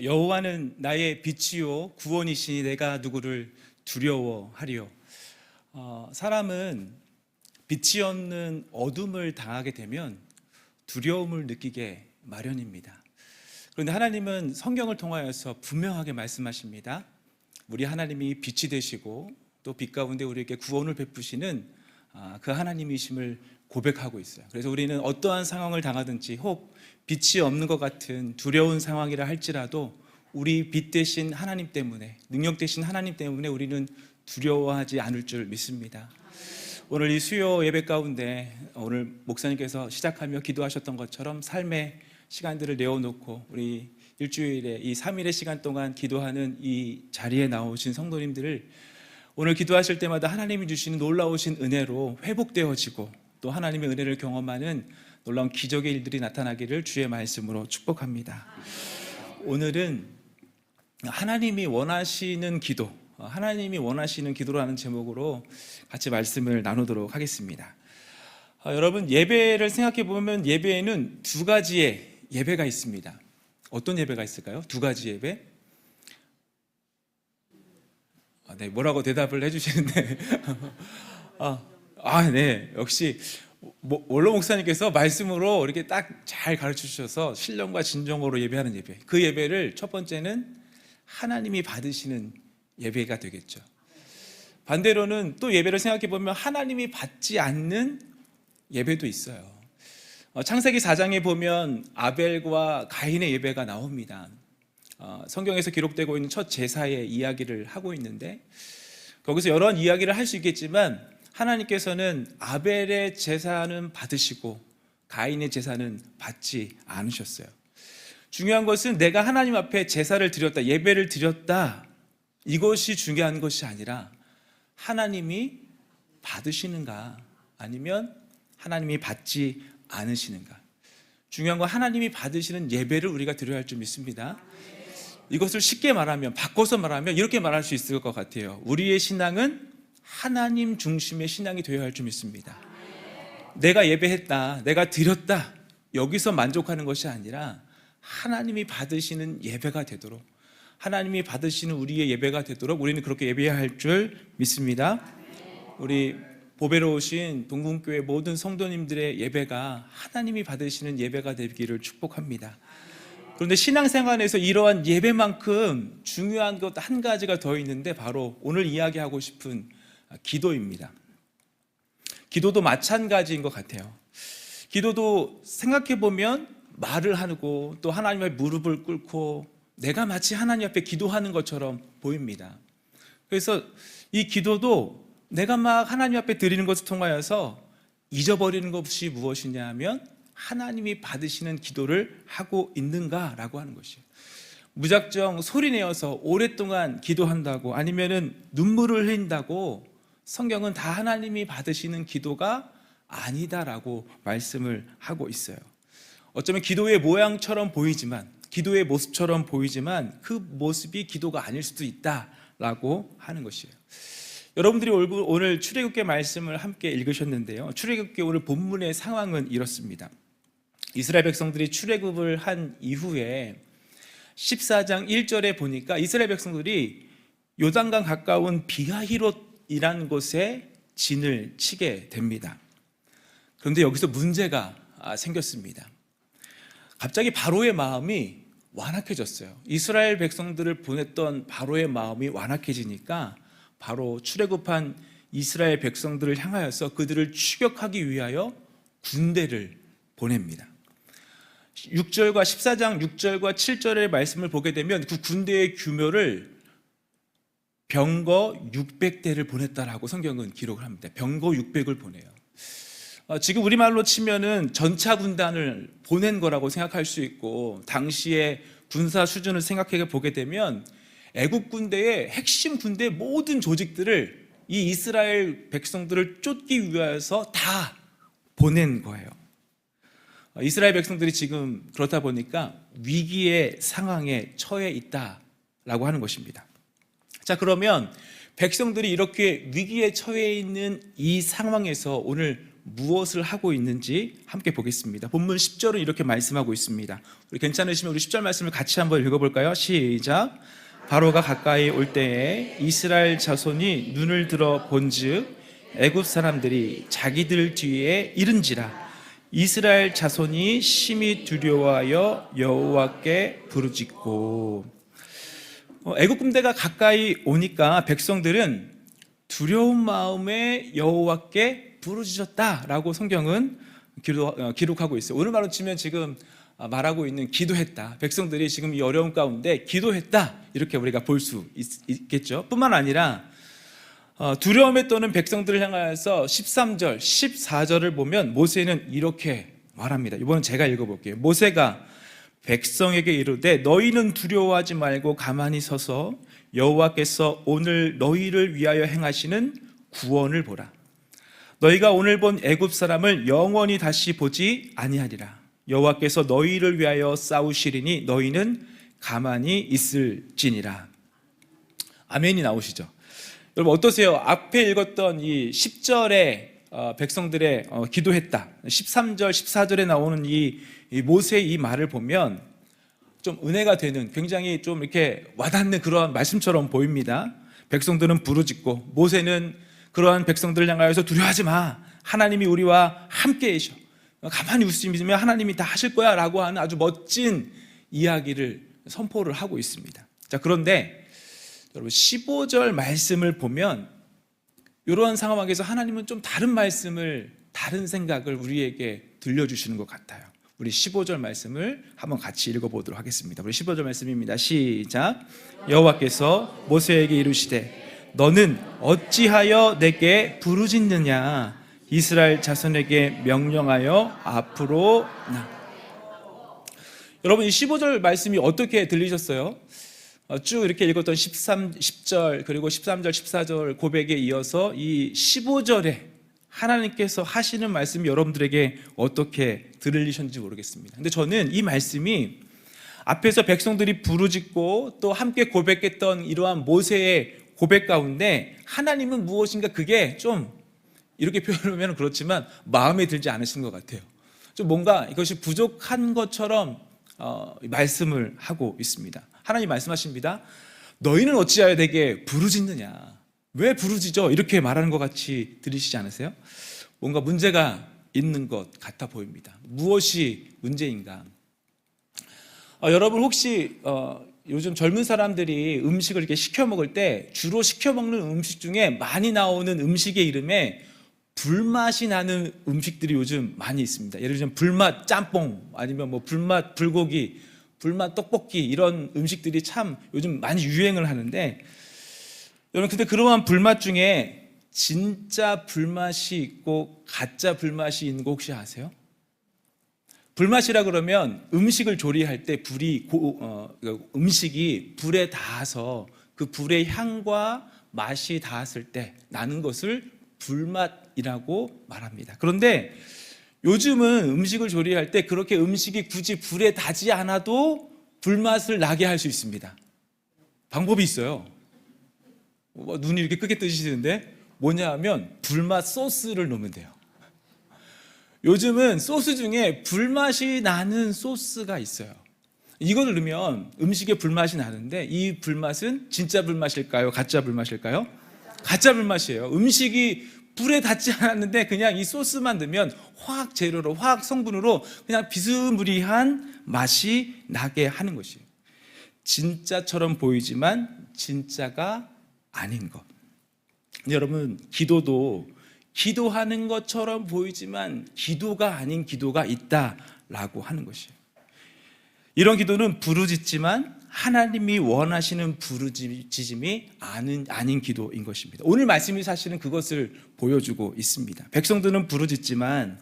여호와는 나의 빛이요 구원이시니 내가 누구를 두려워하리요. 사람은 빛이 없는 어둠을 당하게 되면 두려움을 느끼게 마련입니다. 그런데 하나님은 성경을 통하여서 분명하게 말씀하십니다. 우리 하나님이 빛이 되시고 또 빛 가운데 우리에게 구원을 베푸시는 그 하나님이심을 고백하고 있어요. 그래서 우리는 어떠한 상황을 당하든지 혹 빛이 없는 것 같은 두려운 상황이라 할지라도 우리 빛 되신 하나님 때문에, 능력 되신 하나님 때문에 우리는 두려워하지 않을 줄 믿습니다. 오늘 이 수요 예배 가운데 오늘 목사님께서 시작하며 기도하셨던 것처럼 삶의 시간들을 내어놓고 우리 일주일에 이 3일의 시간 동안 기도하는 이 자리에 나오신 성도님들을 오늘 기도하실 때마다 하나님이 주시는 놀라우신 은혜로 회복되어지고 또 하나님의 은혜를 경험하는 놀라운 기적의 일들이 나타나기를 주의 말씀으로 축복합니다. 오늘은 하나님이 원하시는 기도, 하나님이 원하시는 기도라는 제목으로 같이 말씀을 나누도록 하겠습니다. 여러분, 예배를 생각해 보면 예배에는 두 가지의 예배가 있습니다. 어떤 예배가 있을까요? 두 가지 예배? 네, 뭐라고 대답을 해주시는데 네, 역시 원로 목사님께서 말씀으로 이렇게 딱 잘 가르쳐 주셔서 신령과 진정으로 예배하는 예배, 그 예배를 첫 번째는 하나님이 받으시는 예배가 되겠죠. 반대로는 또 예배를 생각해 보면 하나님이 받지 않는 예배도 있어요. 창세기 4장에 보면 아벨과 가인의 예배가 나옵니다. 성경에서 기록되고 있는 첫 제사의 이야기를 하고 있는데 거기서 여러 이야기를 할 수 있겠지만 하나님께서는 아벨의 제사는 받으시고 가인의 제사는 받지 않으셨어요. 중요한 것은 내가 하나님 앞에 제사를 드렸다, 예배를 드렸다, 이것이 중요한 것이 아니라 하나님이 받으시는가 아니면 하나님이 받지 않으시는가. 중요한 건 하나님이 받으시는 예배를 우리가 드려야 할 줄 믿습니다. 이것을 쉽게 말하면, 바꿔서 말하면 이렇게 말할 수 있을 것 같아요. 우리의 신앙은 하나님 중심의 신앙이 되어야 할 줄 믿습니다. 내가 예배했다, 내가 드렸다, 여기서 만족하는 것이 아니라 하나님이 받으시는 예배가 되도록, 하나님이 받으시는 우리의 예배가 되도록 우리는 그렇게 예배해야 할 줄 믿습니다. 우리 보배로우신 동궁교회 모든 성도님들의 예배가 하나님이 받으시는 예배가 되기를 축복합니다. 그런데 신앙생활에서 이러한 예배만큼 중요한 것 한 가지가 더 있는데 바로 오늘 이야기하고 싶은 기도입니다. 기도도 마찬가지인 것 같아요. 기도도 생각해 보면 말을 하고 또 하나님 앞에 무릎을 꿇고 내가 마치 하나님 앞에 기도하는 것처럼 보입니다. 그래서 이 기도도 내가 막 하나님 앞에 드리는 것을 통하여서 잊어버리는 것이 무엇이냐 하면 하나님이 받으시는 기도를 하고 있는가라고 하는 것이에요. 무작정 소리내어서 오랫동안 기도한다고 아니면은 눈물을 흘린다고 성경은 다 하나님이 받으시는 기도가 아니다라고 말씀을 하고 있어요. 어쩌면 기도의 모양처럼 보이지만, 기도의 모습처럼 보이지만 그 모습이 기도가 아닐 수도 있다라고 하는 것이에요. 여러분들이 오늘 출애굽기 말씀을 함께 읽으셨는데요. 출애굽기 오늘 본문의 상황은 이렇습니다. 이스라엘 백성들이 출애굽을 한 이후에 14장 1절에 보니까 이스라엘 백성들이 요단강 가까운 비하히롯이라는 곳에 진을 치게 됩니다. 그런데 여기서 문제가 생겼습니다. 갑자기 바로의 마음이 완악해졌어요. 이스라엘 백성들을 보냈던 바로의 마음이 완악해지니까 바로 출애굽한 이스라엘 백성들을 향하여서 그들을 추격하기 위하여 군대를 보냅니다. 6절과 14장 6절과 7절의 말씀을 보게 되면 그 군대의 규모를 병거 600대를 보냈다라고 성경은 기록을 합니다. 병거 600을 보내요. 지금 우리말로 치면은 전차 군단을 보낸 거라고 생각할 수 있고, 당시의 군사 수준을 생각해 보게 되면 애국 군대의 핵심 군대 모든 조직들을 이 이스라엘 백성들을 쫓기 위해서 다 보낸 거예요. 이스라엘 백성들이 지금 그렇다 보니까 위기의 상황에 처해 있다라고 하는 것입니다. 자, 그러면 백성들이 이렇게 위기에 처해 있는 이 상황에서 오늘 무엇을 하고 있는지 함께 보겠습니다. 본문 10절은 이렇게 말씀하고 있습니다. 우리 괜찮으시면 우리 10절 말씀을 같이 한번 읽어볼까요? 시작. 바로가 가까이 올 때에 이스라엘 자손이 눈을 들어 본즉 애굽 사람들이 자기들 뒤에 이른지라. 이스라엘 자손이 심히 두려워하여 여호와께 부르짖고. 애굽 군대가 가까이 오니까 백성들은 두려운 마음에 여호와께 부르짖었다라고 성경은 기록하고 있어요. 오늘말로 치면 지금 말하고 있는 기도했다. 백성들이 지금 이 어려움 가운데 기도했다. 이렇게 우리가 볼 수 있겠죠. 뿐만 아니라 두려움에 떠는 백성들을 향하여서 13절, 14절을 보면 모세는 이렇게 말합니다. 이번엔 제가 읽어볼게요. 모세가 백성에게 이르되 너희는 두려워하지 말고 가만히 서서 여호와께서 오늘 너희를 위하여 행하시는 구원을 보라. 너희가 오늘 본 애굽 사람을 영원히 다시 보지 아니하리라. 여호와께서 너희를 위하여 싸우시리니 너희는 가만히 있을지니라. 아멘이 나오시죠? 여러분 어떠세요? 앞에 읽었던 이 10절에 백성들의 기도했다, 13절, 14절에 나오는 이 모세의 이 말을 보면 좀 은혜가 되는, 굉장히 좀 이렇게 와닿는 그러한 말씀처럼 보입니다. 백성들은 부르짖고 모세는 그러한 백성들을 향하여서 두려워하지 마, 하나님이 우리와 함께 계셔, 가만히 웃으시면 하나님이 다 하실 거야 라고 하는 아주 멋진 이야기를 선포를 하고 있습니다. 자, 그런데 여러분 15절 말씀을 보면 이러한 상황에서 하나님은 좀 다른 말씀을, 다른 생각을 우리에게 들려주시는 것 같아요. 우리 15절 말씀을 한번 같이 읽어보도록 하겠습니다. 우리 15절 말씀입니다. 시작. 여호와께서 모세에게 이르시되 너는 어찌하여 내게 부르짖느냐. 이스라엘 자손에게 명령하여 앞으로 나. 여러분 이 15절 말씀이 어떻게 들리셨어요? 쭉 이렇게 읽었던 10절 그리고 13절 14절 고백에 이어서 이 15절에 하나님께서 하시는 말씀이 여러분들에게 어떻게 들리셨는지 모르겠습니다. 근데 저는 이 말씀이 앞에서 백성들이 부르짖고 또 함께 고백했던 이러한 모세의 고백 가운데 하나님은 무엇인가, 그게 좀 이렇게 표현하면 그렇지만 마음에 들지 않으신 것 같아요. 좀 뭔가 이것이 부족한 것처럼 말씀을 하고 있습니다. 하나님 말씀하십니다. 너희는 어찌하여 내게 부르짖느냐. 왜 부르짖어? 이렇게 말하는 것 같이 들리시지 않으세요? 뭔가 문제가 있는 것 같아 보입니다. 무엇이 문제인가? 여러분 혹시 요즘 젊은 사람들이 음식을 이렇게 시켜 먹을 때 주로 시켜 먹는 음식 중에 많이 나오는 음식의 이름에 불맛이 나는 음식들이 요즘 많이 있습니다. 예를 들면 불맛 짬뽕, 아니면 뭐 불맛 불고기, 불맛 떡볶이, 이런 음식들이 참 요즘 많이 유행을 하는데, 여러분 근데 그러한 불맛 중에 진짜 불맛이 있고 가짜 불맛이 있는 거 혹시 아세요? 불맛이라 그러면 음식을 조리할 때 음식이 불에 닿아서 그 불의 향과 맛이 닿았을 때 나는 것을 불맛이라고 말합니다. 그런데 요즘은 음식을 조리할 때 그렇게 음식이 굳이 불에 닿지 않아도 불맛을 나게 할 수 있습니다. 방법이 있어요. 눈이 이렇게 크게 뜨시는데 뭐냐 하면 불맛 소스를 넣으면 돼요. 요즘은 소스 중에 불맛이 나는 소스가 있어요. 이걸 넣으면 음식에 불맛이 나는데 이 불맛은 진짜 불맛일까요? 가짜 불맛일까요? 가짜 불맛이에요. 음식이 불에 닿지 않았는데 그냥 이 소스만 넣으면 화학 재료로, 화학 성분으로 그냥 비스무리한 맛이 나게 하는 것이에요. 진짜처럼 보이지만 진짜가 아닌 것. 여러분 기도도 기도하는 것처럼 보이지만 기도가 아닌 기도가 있다라고 하는 것이에요. 이런 기도는 부르짖지만 하나님이 원하시는 부르짖음이 아닌 기도인 것입니다. 오늘 말씀이 사실은 그것을 보여주고 있습니다. 백성들은 부르짖지만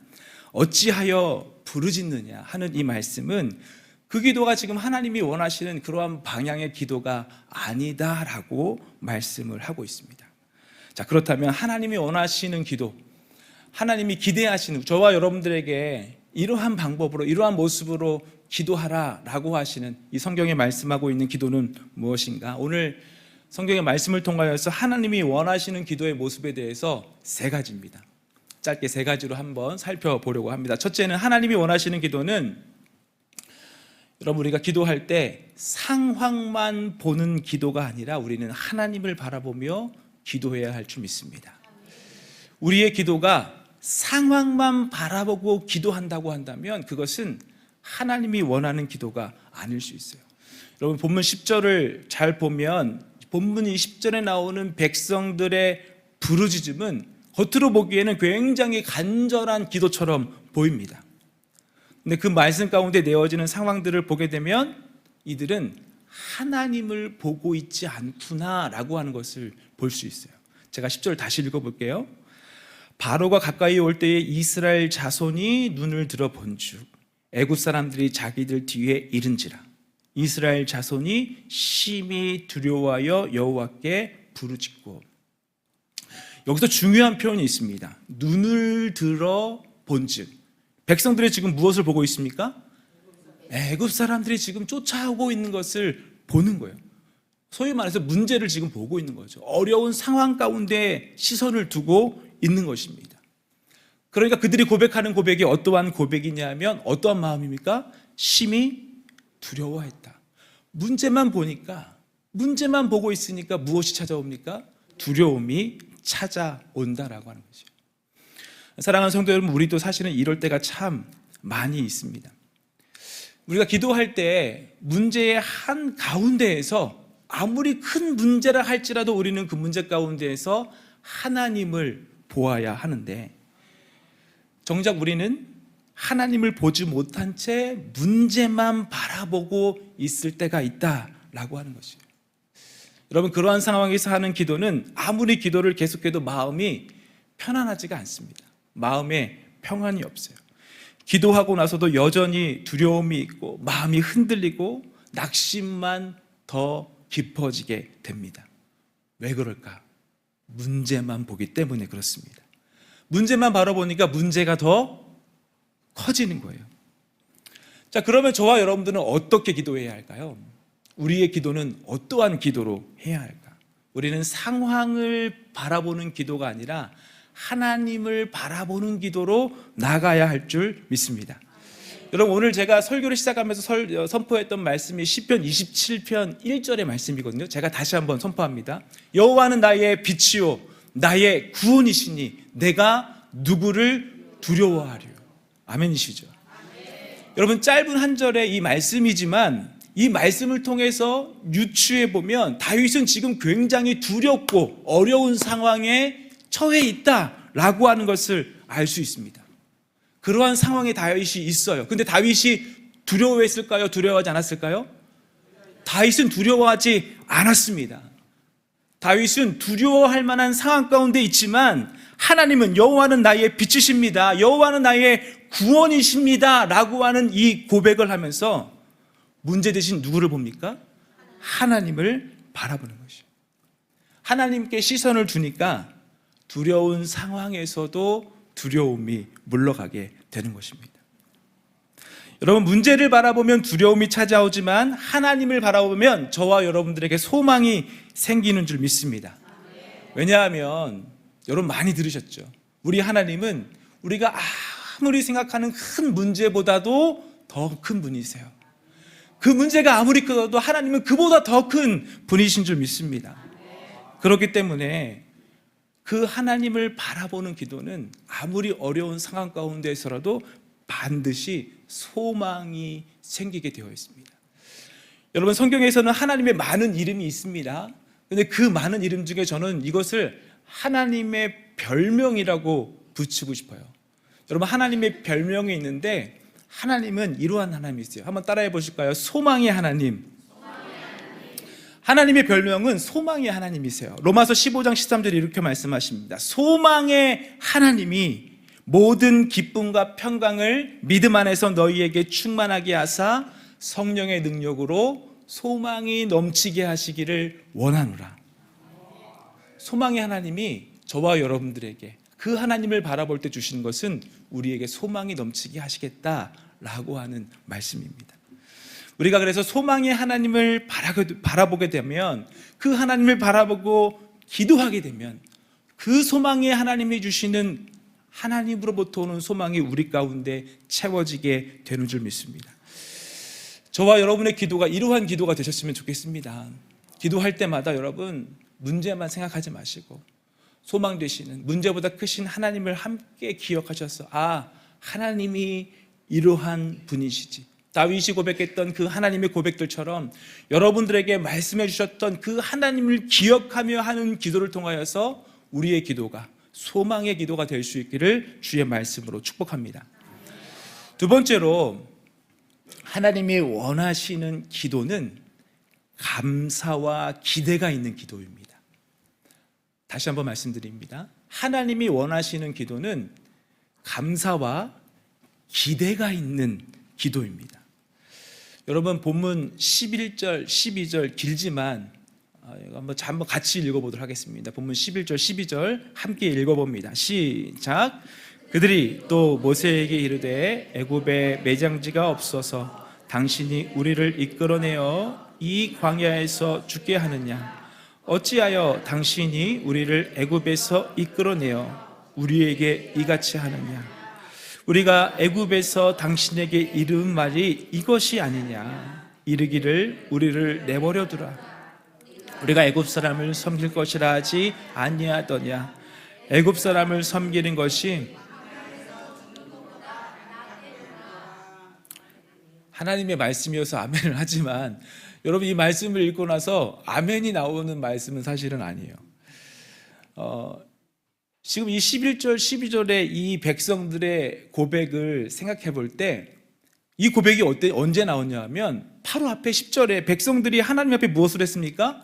어찌하여 부르짖느냐 하는 이 말씀은 그 기도가 지금 하나님이 원하시는 그러한 방향의 기도가 아니다라고 말씀을 하고 있습니다. 자, 그렇다면 하나님이 원하시는 기도, 하나님이 기대하시는, 저와 여러분들에게 이러한 방법으로, 이러한 모습으로 기도하라라고 하시는 이 성경에 말씀하고 있는 기도는 무엇인가? 오늘 성경의 말씀을 통하여서 하나님이 원하시는 기도의 모습에 대해서 세 가지입니다. 짧게 세 가지로 한번 살펴보려고 합니다. 첫째는 하나님이 원하시는 기도는 여러분 우리가 기도할 때 상황만 보는 기도가 아니라 우리는 하나님을 바라보며 기도해야 할 줄 믿습니다. 우리의 기도가 상황만 바라보고 기도한다고 한다면 그것은 하나님이 원하는 기도가 아닐 수 있어요. 여러분 본문 10절을 잘 보면 본문 10절에 나오는 백성들의 부르짖음은 겉으로 보기에는 굉장히 간절한 기도처럼 보입니다. 근데 그 말씀 가운데 내어지는 상황들을 보게 되면 이들은 하나님을 보고 있지 않구나라고 하는 것을 볼 수 있어요. 제가 10절 다시 읽어볼게요. 바로가 가까이 올 때에 이스라엘 자손이 눈을 들어 본즉 애굽 사람들이 자기들 뒤에 이른지라 이스라엘 자손이 심히 두려워하여 여호와께 부르짖고. 여기서 중요한 표현이 있습니다. 눈을 들어 본즉 백성들이 지금 무엇을 보고 있습니까? 애굽 사람들이 지금 쫓아오고 있는 것을 보는 거예요. 소위 말해서 문제를 지금 보고 있는 거죠. 어려운 상황 가운데 시선을 두고 있는 것입니다. 그러니까 그들이 고백하는 고백이 어떠한 고백이냐면 어떠한 마음입니까? 심히 두려워했다. 문제만 보니까, 문제만 보고 있으니까 무엇이 찾아옵니까? 두려움이 찾아온다라고 하는 거죠. 사랑하는 성도 여러분, 우리도 사실은 이럴 때가 참 많이 있습니다. 우리가 기도할 때 문제의 한 가운데에서 아무리 큰 문제라 할지라도 우리는 그 문제 가운데에서 하나님을 보아야 하는데 정작 우리는 하나님을 보지 못한 채 문제만 바라보고 있을 때가 있다라고 하는 것이에요. 여러분 그러한 상황에서 하는 기도는 아무리 기도를 계속해도 마음이 편안하지가 않습니다. 마음에 평안이 없어요. 기도하고 나서도 여전히 두려움이 있고 마음이 흔들리고 낙심만 더 깊어지게 됩니다. 왜 그럴까? 문제만 보기 때문에 그렇습니다. 문제만 바라보니까 문제가 더 커지는 거예요. 자, 그러면 저와 여러분들은 어떻게 기도해야 할까요? 우리의 기도는 어떠한 기도로 해야 할까? 우리는 상황을 바라보는 기도가 아니라 하나님을 바라보는 기도로 나가야 할 줄 믿습니다. 여러분 오늘 제가 설교를 시작하면서 선포했던 말씀이 시편 27편 1절의 말씀이거든요. 제가 다시 한번 선포합니다. 여호와는 나의 빛이요 나의 구원이시니 내가 누구를 두려워하리요. 아멘이시죠? 여러분 짧은 한 절의 이 말씀이지만 이 말씀을 통해서 유추해 보면 다윗은 지금 굉장히 두렵고 어려운 상황에 처해 있다라고 하는 것을 알 수 있습니다. 그러한 상황에 다윗이 있어요. 근데 다윗이 두려워했을까요? 두려워하지 않았을까요? 다윗은 두려워하지 않았습니다. 다윗은 두려워할 만한 상황 가운데 있지만 하나님은 여호와는 나의 빛이십니다. 여호와는 나의 구원이십니다. 라고 하는 이 고백을 하면서 문제 대신 누구를 봅니까? 하나님을 바라보는 것이죠. 하나님께 시선을 두니까 두려운 상황에서도 두려움이 물러가게 되는 것입니다. 여러분 문제를 바라보면 두려움이 찾아오지만 하나님을 바라보면 저와 여러분들에게 소망이 생기는 줄 믿습니다. 왜냐하면 여러분 많이 들으셨죠? 우리 하나님은 우리가 아무리 생각하는 큰 문제보다도 더 큰 분이세요. 그 문제가 아무리 커도 하나님은 그보다 더 큰 분이신 줄 믿습니다. 그렇기 때문에 그 하나님을 바라보는 기도는 아무리 어려운 상황 가운데서라도 반드시 소망이 생기게 되어 있습니다. 여러분 성경에서는 하나님의 많은 이름이 있습니다. 그런데 그 많은 이름 중에 저는 이것을 하나님의 별명이라고 붙이고 싶어요. 여러분 하나님의 별명이 있는데 하나님은 이러한 하나님이세요. 한번 따라해 보실까요? 소망의 하나님. 하나님의 별명은 소망의 하나님이세요. 로마서 15장 13절에 이렇게 말씀하십니다. 소망의 하나님이 모든 기쁨과 평강을 믿음 안에서 너희에게 충만하게 하사 성령의 능력으로 소망이 넘치게 하시기를 원하노라. 소망의 하나님이 저와 여러분들에게 그 하나님을 바라볼 때 주시는 것은 우리에게 소망이 넘치게 하시겠다라고 하는 말씀입니다. 우리가 그래서 소망의 하나님을 바라보게 되면 그 하나님을 바라보고 기도하게 되면 그 소망의 하나님이 주시는 하나님으로부터 오는 소망이 우리 가운데 채워지게 되는 줄 믿습니다. 저와 여러분의 기도가 이러한 기도가 되셨으면 좋겠습니다. 기도할 때마다 여러분 문제만 생각하지 마시고 소망 되시는, 문제보다 크신 하나님을 함께 기억하셔서 하나님이 이러한 분이시지, 다윗이 고백했던 그 하나님의 고백들처럼 여러분들에게 말씀해 주셨던 그 하나님을 기억하며 하는 기도를 통하여서 우리의 기도가 소망의 기도가 될 수 있기를 주의 말씀으로 축복합니다. 두 번째로, 하나님이 원하시는 기도는 감사와 기대가 있는 기도입니다. 다시 한번 말씀드립니다. 하나님이 원하시는 기도는 감사와 기대가 있는 기도입니다. 여러분, 본문 11절, 12절 길지만 한번 같이 읽어보도록 하겠습니다. 본문 11절, 12절 함께 읽어봅니다. 시작. 그들이 또 모세에게 이르되 애굽에 매장지가 없어서 당신이 우리를 이끌어내어 이 광야에서 죽게 하느냐? 어찌하여 당신이 우리를 애굽에서 이끌어내어 우리에게 이같이 하느냐? 우리가 애굽에서 당신에게 이른 말이 이것이 아니냐? 이르기를 우리를 내버려 두라. 우리가 애굽 사람을 섬길 것이라 하지 아니하더냐? 애굽 사람을 섬기는 것이 하나님의 말씀이어서 아멘을 하지만, 여러분 이 말씀을 읽고 나서 아멘이 나오는 말씀은 사실은 아니에요. 지금 이 11절, 12절의 이 백성들의 고백을 생각해 볼 때 이 고백이 언제 나오냐 하면 바로 앞에 10절에 백성들이 하나님 앞에 무엇을 했습니까?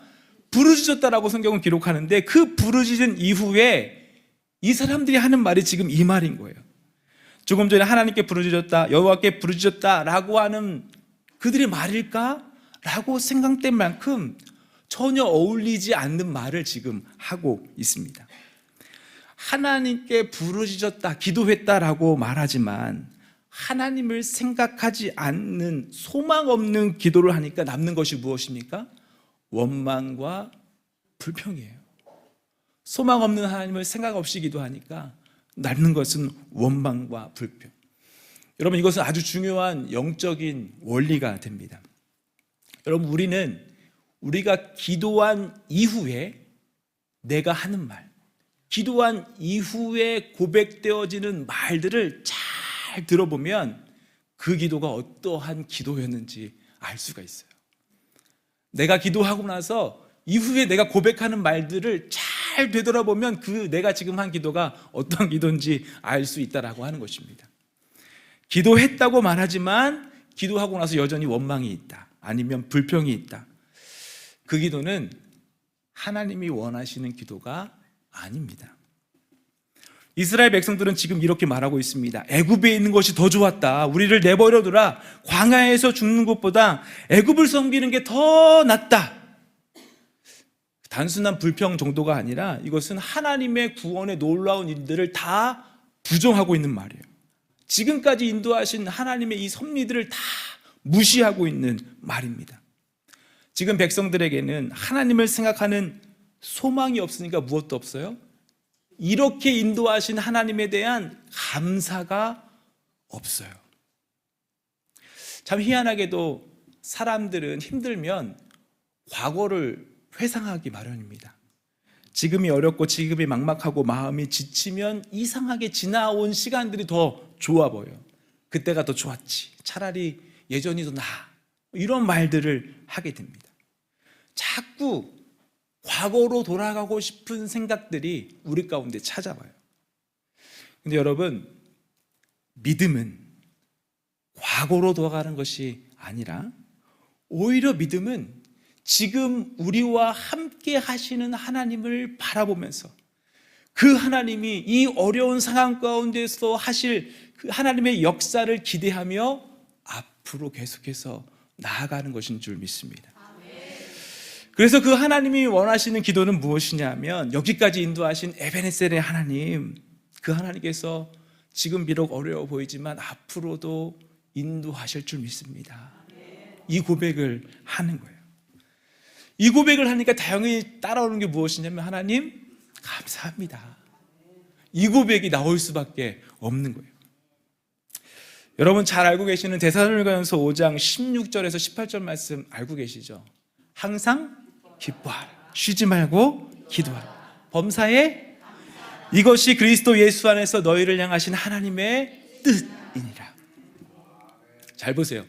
부르짖었다라고 성경은 기록하는데, 그 부르짖은 이후에 이 사람들이 하는 말이 지금 이 말인 거예요. 조금 전에 하나님께 부르짖었다, 여호와께 부르짖었다라고 하는 그들의 말일까? 라고 생각된 만큼 전혀 어울리지 않는 말을 지금 하고 있습니다. 하나님께 부르짖었다, 기도했다라고 말하지만 하나님을 생각하지 않는 소망 없는 기도를 하니까 남는 것이 무엇입니까? 원망과 불평이에요. 소망 없는 하나님을 생각 없이 기도하니까 남는 것은 원망과 불평. 여러분, 이것은 아주 중요한 영적인 원리가 됩니다. 여러분, 우리가 기도한 이후에 내가 하는 말, 기도한 이후에 고백되어지는 말들을 잘 들어보면 그 기도가 어떠한 기도였는지 알 수가 있어요. 내가 기도하고 나서 이후에 내가 고백하는 말들을 잘 되돌아보면 내가 지금 한 기도가 어떤 기도인지 알 수 있다라고 하는 것입니다. 기도했다고 말하지만 기도하고 나서 여전히 원망이 있다, 아니면 불평이 있다. 그 기도는 하나님이 원하시는 기도가 아닙니다. 이스라엘 백성들은 지금 이렇게 말하고 있습니다. 애굽에 있는 것이 더 좋았다. 우리를 내버려두라. 광야에서 죽는 것보다 애굽을 섬기는 게 더 낫다. 단순한 불평 정도가 아니라 이것은 하나님의 구원의 놀라운 일들을 다 부정하고 있는 말이에요. 지금까지 인도하신 하나님의 이 섭리들을 다 무시하고 있는 말입니다. 지금 백성들에게는 하나님을 생각하는 소망이 없으니까 무엇도 없어요. 이렇게 인도하신 하나님에 대한 감사가 없어요. 참 희한하게도 사람들은 힘들면 과거를 회상하기 마련입니다. 지금이 어렵고 지금이 막막하고 마음이 지치면 이상하게 지나온 시간들이 더 좋아 보여요. 그때가 더 좋았지, 차라리 예전이 더 나아, 이런 말들을 하게 됩니다. 자꾸 과거로 돌아가고 싶은 생각들이 우리 가운데 찾아와요. 근데 여러분, 믿음은 과거로 돌아가는 것이 아니라 오히려 믿음은 지금 우리와 함께 하시는 하나님을 바라보면서 그 하나님이 이 어려운 상황 가운데서 하실 그 하나님의 역사를 기대하며 앞으로 계속해서 나아가는 것인 줄 믿습니다. 그래서 그 하나님이 원하시는 기도는 무엇이냐면, 여기까지 인도하신 에베네셀의 하나님, 그 하나님께서 지금 비록 어려워 보이지만 앞으로도 인도하실 줄 믿습니다. 이 고백을 하는 거예요. 이 고백을 하니까 당연히 따라오는 게 무엇이냐면, 하나님 감사합니다. 이 고백이 나올 수밖에 없는 거예요. 여러분 잘 알고 계시는 데살로니가전서 5장 16절에서 18절 말씀 알고 계시죠? 항상 기뻐하라, 쉬지 말고 기도하라, 범사에 이것이 그리스도 예수 안에서 너희를 향하신 하나님의 뜻이니라. 잘 보세요.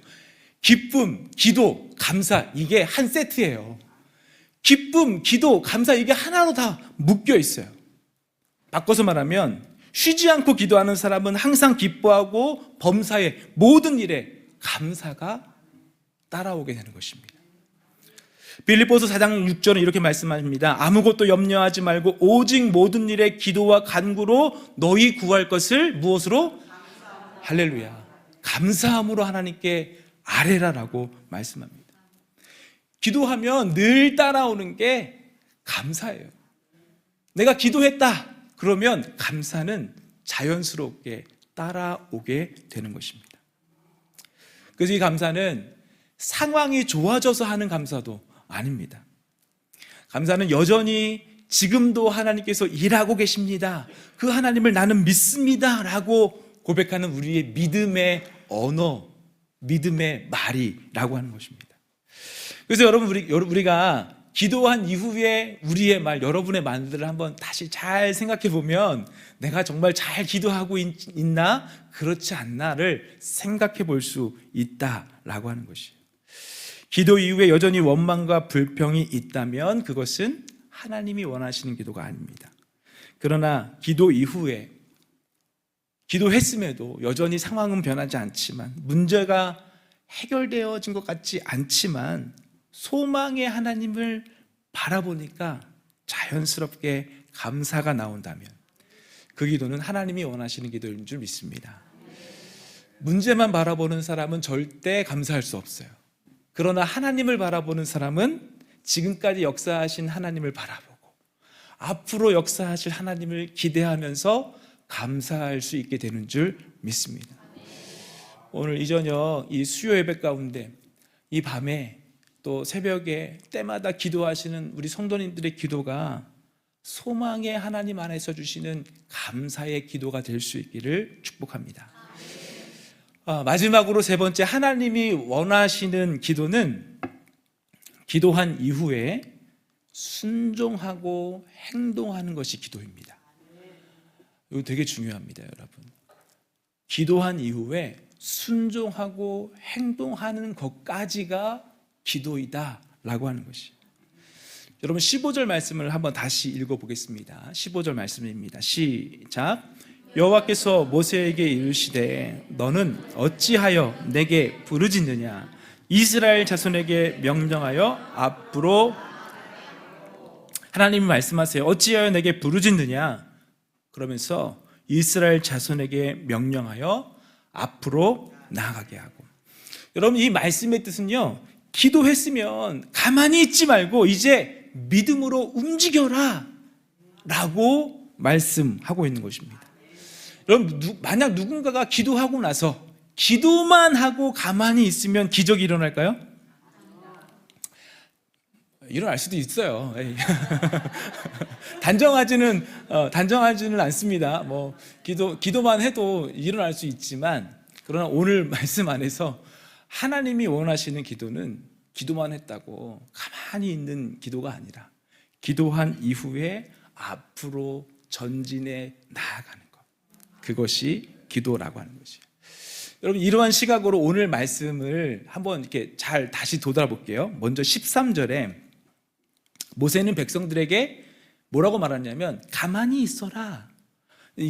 기쁨, 기도, 감사, 이게 한 세트예요. 기쁨, 기도, 감사, 이게 하나로 다 묶여 있어요. 바꿔서 말하면 쉬지 않고 기도하는 사람은 항상 기뻐하고 범사에 모든 일에 감사가 따라오게 되는 것입니다. 빌립보서 4장 6절은 이렇게 말씀합니다. 아무것도 염려하지 말고 오직 모든 일에 기도와 간구로 너희 구할 것을 무엇으로? 할렐루야. 감사함으로 하나님께 아뢰라라고 말씀합니다. 기도하면 늘 따라오는 게 감사예요. 내가 기도했다 그러면 감사는 자연스럽게 따라오게 되는 것입니다. 그래서 이 감사는 상황이 좋아져서 하는 감사도 아닙니다. 감사는 여전히 지금도 하나님께서 일하고 계십니다, 그 하나님을 나는 믿습니다 라고 고백하는 우리의 믿음의 언어, 믿음의 말이라고 하는 것입니다. 그래서 여러분 우리가 기도한 이후에 우리의 말, 여러분의 말들을 한번 다시 잘 생각해 보면 내가 정말 잘 기도하고 있나 그렇지 않나를 생각해 볼 수 있다라고 하는 것이에요. 기도 이후에 여전히 원망과 불평이 있다면 그것은 하나님이 원하시는 기도가 아닙니다. 그러나 기도 이후에 기도했음에도 여전히 상황은 변하지 않지만, 문제가 해결되어진 것 같지 않지만 소망의 하나님을 바라보니까 자연스럽게 감사가 나온다면 그 기도는 하나님이 원하시는 기도인 줄 믿습니다. 문제만 바라보는 사람은 절대 감사할 수 없어요. 그러나 하나님을 바라보는 사람은 지금까지 역사하신 하나님을 바라보고 앞으로 역사하실 하나님을 기대하면서 감사할 수 있게 되는 줄 믿습니다. 오늘 이 저녁 이 수요 예배 가운데 이 밤에 또 새벽에 때마다 기도하시는 우리 성도님들의 기도가 소망의 하나님 안에서 주시는 감사의 기도가 될 수 있기를 축복합니다. 마지막으로 세 번째, 하나님이 원하시는 기도는 기도한 이후에 순종하고 행동하는 것이 기도입니다. 이거 되게 중요합니다, 여러분. 기도한 이후에 순종하고 행동하는 것까지가 기도이다라고 하는 것이. 여러분 15절 말씀을 한번 다시 읽어보겠습니다. 15절 말씀입니다. 시작. 여호와께서 모세에게 이르시되 너는 어찌하여 내게 부르짖느냐, 이스라엘 자손에게 명령하여 앞으로. 하나님이 말씀하세요. 어찌하여 내게 부르짖느냐, 그러면서 이스라엘 자손에게 명령하여 앞으로 나아가게 하고. 여러분 이 말씀의 뜻은요, 기도했으면 가만히 있지 말고 이제 믿음으로 움직여라 라고 말씀하고 있는 것입니다. 여러분 만약 누군가가 기도하고 나서 기도만 하고 가만히 있으면 기적이 일어날까요? 일어날 수도 있어요. 단정하지는 않습니다. 뭐 기도만 해도 일어날 수 있지만, 그러나 오늘 말씀 안에서 하나님이 원하시는 기도는 기도만 했다고 가만히 있는 기도가 아니라 기도한 이후에 앞으로 전진해 나아가는 것, 그것이 기도라고 하는 것이에요. 여러분 이러한 시각으로 오늘 말씀을 한번 이렇게 잘 다시 돌아볼게요. 먼저 13절에 모세는 백성들에게 뭐라고 말하냐면 가만히 있어라.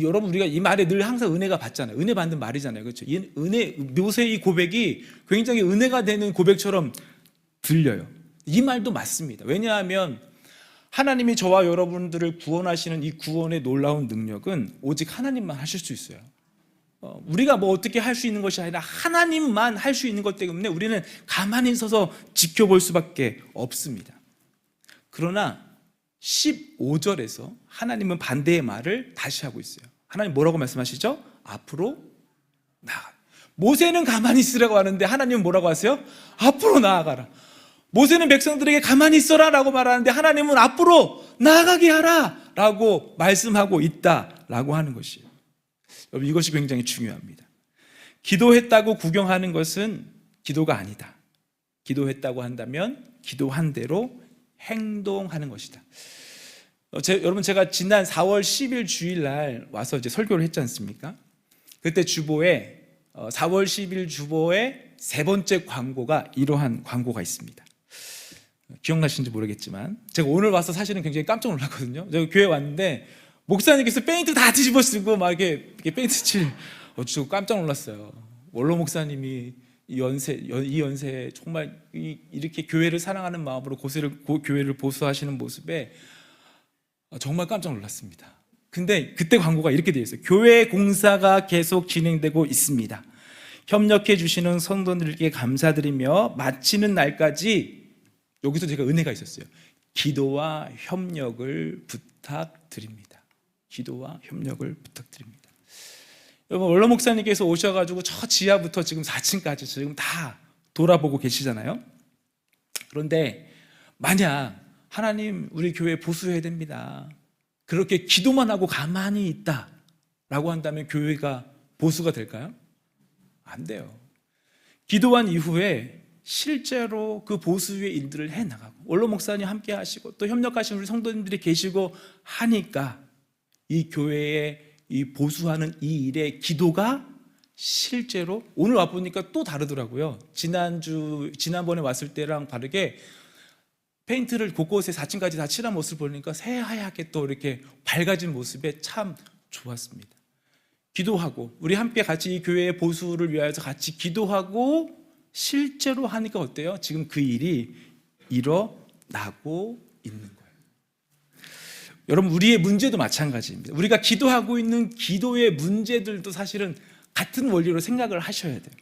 여러분 우리가 이 말에 늘 항상 은혜가 받잖아요. 은혜 받는 말이잖아요. 그렇죠? 이 은혜, 모세의 이 고백이 굉장히 은혜가 되는 고백처럼 들려요. 이 말도 맞습니다. 왜냐하면 하나님이 저와 여러분들을 구원하시는 이 구원의 놀라운 능력은 오직 하나님만 하실 수 있어요. 우리가 뭐 어떻게 할 수 있는 것이 아니라 하나님만 할 수 있는 것 때문에 우리는 가만히 서서 지켜볼 수밖에 없습니다. 그러나 15절에서 하나님은 반대의 말을 다시 하고 있어요. 하나님 뭐라고 말씀하시죠? 앞으로 나아가. 모세는 가만히 있으라고 하는데 하나님은 뭐라고 하세요? 앞으로 나아가라. 모세는 백성들에게 가만히 있어라 라고 말하는데 하나님은 앞으로 나아가게 하라 라고 말씀하고 있다라고 하는 것이에요. 여러분, 이것이 굉장히 중요합니다. 기도했다고 구경하는 것은 기도가 아니다. 기도했다고 한다면 기도한 대로 행동하는 것이다. 여러분, 제가 지난 4월 10일 주일날 와서 이제 설교를 했지 않습니까? 그때 주보에 4월 10일 주보에 세 번째 광고가 이러한 광고가 있습니다. 기억나시는지 모르겠지만 제가 오늘 와서 사실은 굉장히 깜짝 놀랐거든요. 제가 교회 왔는데 목사님께서 페인트 다 뒤집어 쓰고 막 이렇게 페인트 칠 저 깜짝 놀랐어요. 원로 목사님이 이 연세에 정말 이렇게 교회를 사랑하는 마음으로 교회를 보수하시는 모습에 정말 깜짝 놀랐습니다. 근데 그때 광고가 이렇게 되어 있어요. 교회 공사가 계속 진행되고 있습니다. 협력해 주시는 성도들께 감사드리며 마치는 날까지, 여기서 제가 은혜가 있었어요. 기도와 협력을 부탁드립니다. 기도와 협력을 부탁드립니다. 여러분, 원로 목사님께서 오셔가지고 저 지하부터 지금 4층까지 지금 다 돌아보고 계시잖아요. 그런데 만약 하나님, 우리 교회 보수해야 됩니다, 그렇게 기도만 하고 가만히 있다라고 한다면 교회가 보수가 될까요? 안 돼요. 기도한 이후에 실제로 그 보수의 일들을 해나가고 원로 목사님 함께 하시고 또 협력하시는 우리 성도님들이 계시고 하니까 이 교회에 이 보수하는 이 일의 기도가 실제로, 오늘 와보니까 또 다르더라고요. 지난번에 왔을 때랑 다르게 페인트를 곳곳에 4층까지 다 칠한 모습을 보니까 새하얗게 또 이렇게 밝아진 모습에 참 좋았습니다. 기도하고 우리 함께 같이 이 교회의 보수를 위하여서 같이 기도하고 실제로 하니까 어때요? 지금 그 일이 일어나고 있는 거예요. 여러분, 우리의 문제도 마찬가지입니다. 우리가 기도하고 있는 기도의 문제들도 사실은 같은 원리로 생각을 하셔야 돼요.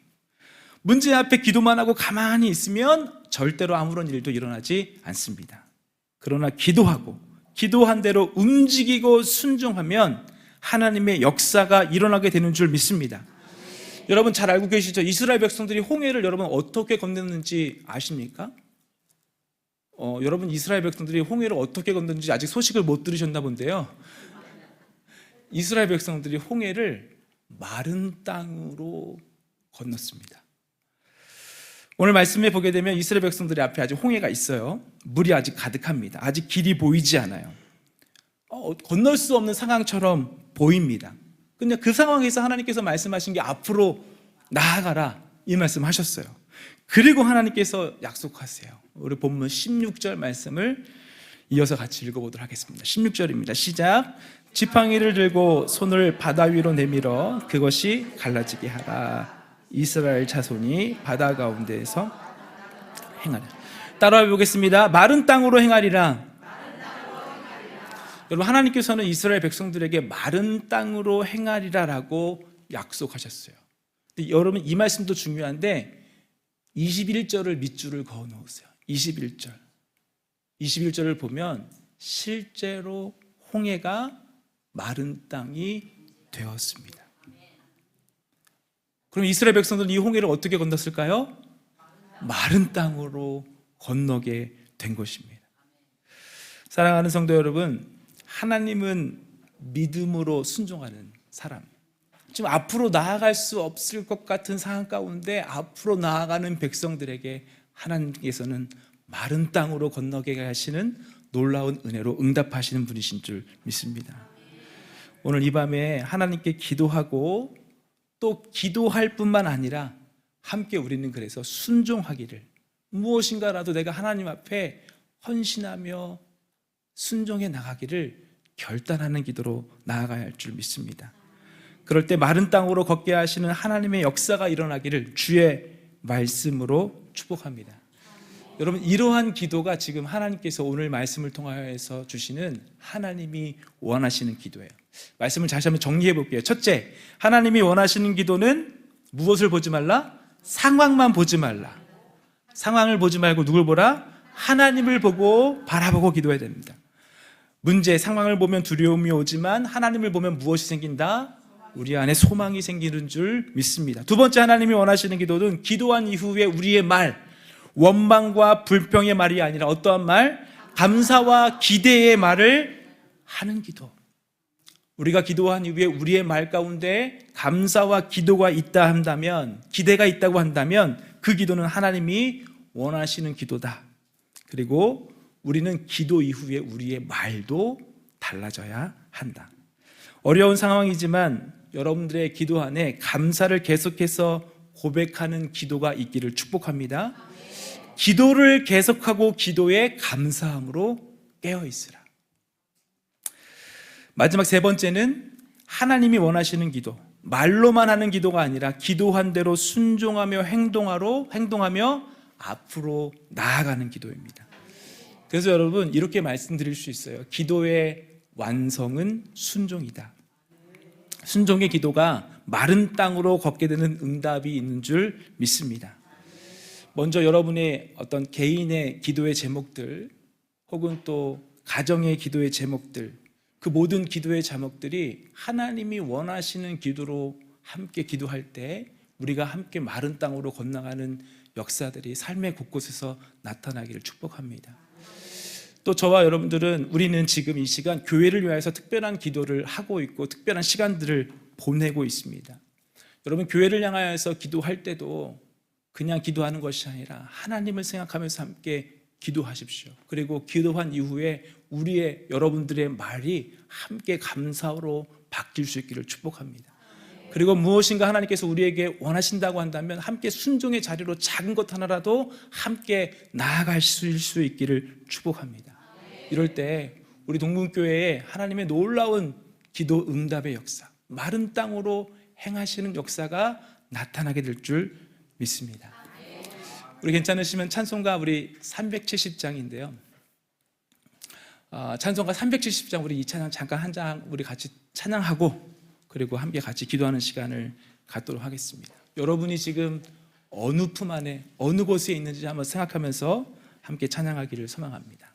문제 앞에 기도만 하고 가만히 있으면 절대로 아무런 일도 일어나지 않습니다. 그러나 기도하고 기도한 대로 움직이고 순종하면 하나님의 역사가 일어나게 되는 줄 믿습니다. 여러분 잘 알고 계시죠? 이스라엘 백성들이 홍해를 여러분 어떻게 건넜는지 아십니까? 여러분, 이스라엘 백성들이 홍해를 어떻게 건넜는지 아직 소식을 못 들으셨나 본데요. 이스라엘 백성들이 홍해를 마른 땅으로 건넜습니다. 오늘 말씀에 보게 되면 이스라엘 백성들이 앞에 아직 홍해가 있어요. 물이 아직 가득합니다. 아직 길이 보이지 않아요. 건널 수 없는 상황처럼 보입니다. 근데 그 상황에서 하나님께서 말씀하신 게 앞으로 나아가라, 이 말씀하셨어요. 그리고 하나님께서 약속하세요. 우리 본문 16절 말씀을 이어서 같이 읽어보도록 하겠습니다. 16절입니다. 시작. 지팡이를 들고 손을 바다 위로 내밀어 그것이 갈라지게 하라. 이스라엘 자손이 바다 가운데에서 행하라. 따라해 보겠습니다. 마른 땅으로 행하리라. 여러분, 하나님께서는 이스라엘 백성들에게 마른 땅으로 행하리라라고 약속하셨어요. 근데 여러분, 이 말씀도 중요한데 21절을 밑줄을 그어 놓으세요. 21절을 보면 실제로 홍해가 마른 땅이 되었습니다. 그럼 이스라엘 백성들은 이 홍해를 어떻게 건넜을까요? 마른 땅으로 건너게 된 것입니다. 사랑하는 성도 여러분, 하나님은 믿음으로 순종하는 사람, 지금 앞으로 나아갈 수 없을 것 같은 상황 가운데 앞으로 나아가는 백성들에게 하나님께서는 마른 땅으로 건너게 하시는 놀라운 은혜로 응답하시는 분이신 줄 믿습니다. 오늘 이 밤에 하나님께 기도하고 또 기도할 뿐만 아니라 함께 우리는 그래서 순종하기를, 무엇인가라도 내가 하나님 앞에 헌신하며 순종해 나가기를 결단하는 기도로 나아가야 할 줄 믿습니다. 그럴 때 마른 땅으로 걷게 하시는 하나님의 역사가 일어나기를 주의 말씀으로 축복합니다. 여러분, 이러한 기도가 지금 하나님께서 오늘 말씀을 통하여서 주시는 하나님이 원하시는 기도예요. 말씀을 다시 한번 정리해 볼게요. 첫째, 하나님이 원하시는 기도는 무엇을 보지 말라? 상황만 보지 말라. 상황을 보지 말고 누굴 보라? 하나님을 보고 바라보고 기도해야 됩니다. 문제, 상황을 보면 두려움이 오지만 하나님을 보면 무엇이 생긴다? 우리 안에 소망이 생기는 줄 믿습니다. 두 번째, 하나님이 원하시는 기도는 기도한 이후에 우리의 말, 원망과 불평의 말이 아니라 어떠한 말? 감사와 기대의 말을 하는 기도. 우리가 기도한 이후에 우리의 말 가운데 감사와 기도가 있다 한다면, 기대가 있다고 한다면 그 기도는 하나님이 원하시는 기도다. 그리고 우리는 기도 이후에 우리의 말도 달라져야 한다. 어려운 상황이지만 여러분들의 기도 안에 감사를 계속해서 고백하는 기도가 있기를 축복합니다. 기도를 계속하고 기도에 감사함으로 깨어 있으라. 마지막 세 번째는 하나님이 원하시는 기도. 말로만 하는 기도가 아니라 기도한 대로 순종하며 행동하며 앞으로 나아가는 기도입니다. 그래서 여러분 이렇게 말씀드릴 수 있어요. 기도의 완성은 순종이다. 순종의 기도가 마른 땅으로 걷게 되는 응답이 있는 줄 믿습니다. 먼저 여러분의 어떤 개인의 기도의 제목들 혹은 또 가정의 기도의 제목들, 그 모든 기도의 제목들이 하나님이 원하시는 기도로 함께 기도할 때 우리가 함께 마른 땅으로 건너가는 역사들이 삶의 곳곳에서 나타나기를 축복합니다. 또 저와 여러분들은 우리는 지금 이 시간 교회를 위해서 특별한 기도를 하고 있고 특별한 시간들을 보내고 있습니다. 여러분 교회를 향하여서 기도할 때도 그냥 기도하는 것이 아니라 하나님을 생각하면서 함께 기도하십시오. 그리고 기도한 이후에 우리의 여러분들의 말이 함께 감사로 바뀔 수 있기를 축복합니다. 그리고 무엇인가 하나님께서 우리에게 원하신다고 한다면 함께 순종의 자리로 작은 것 하나라도 함께 나아가실 수 있기를 축복합니다. 이럴 때 우리 동문교회에 하나님의 놀라운 기도 응답의 역사, 마른 땅으로 행하시는 역사가 나타나게 될 줄 믿습니다. 우리 괜찮으시면 찬송가 우리 370장인데요. 찬송가 370장 우리 이 찬양 잠깐 한 장 우리 같이 찬양하고 그리고 함께 같이 기도하는 시간을 갖도록 하겠습니다. 여러분이 지금 어느 품 안에 어느 곳에 있는지 한번 생각하면서 함께 찬양하기를 소망합니다.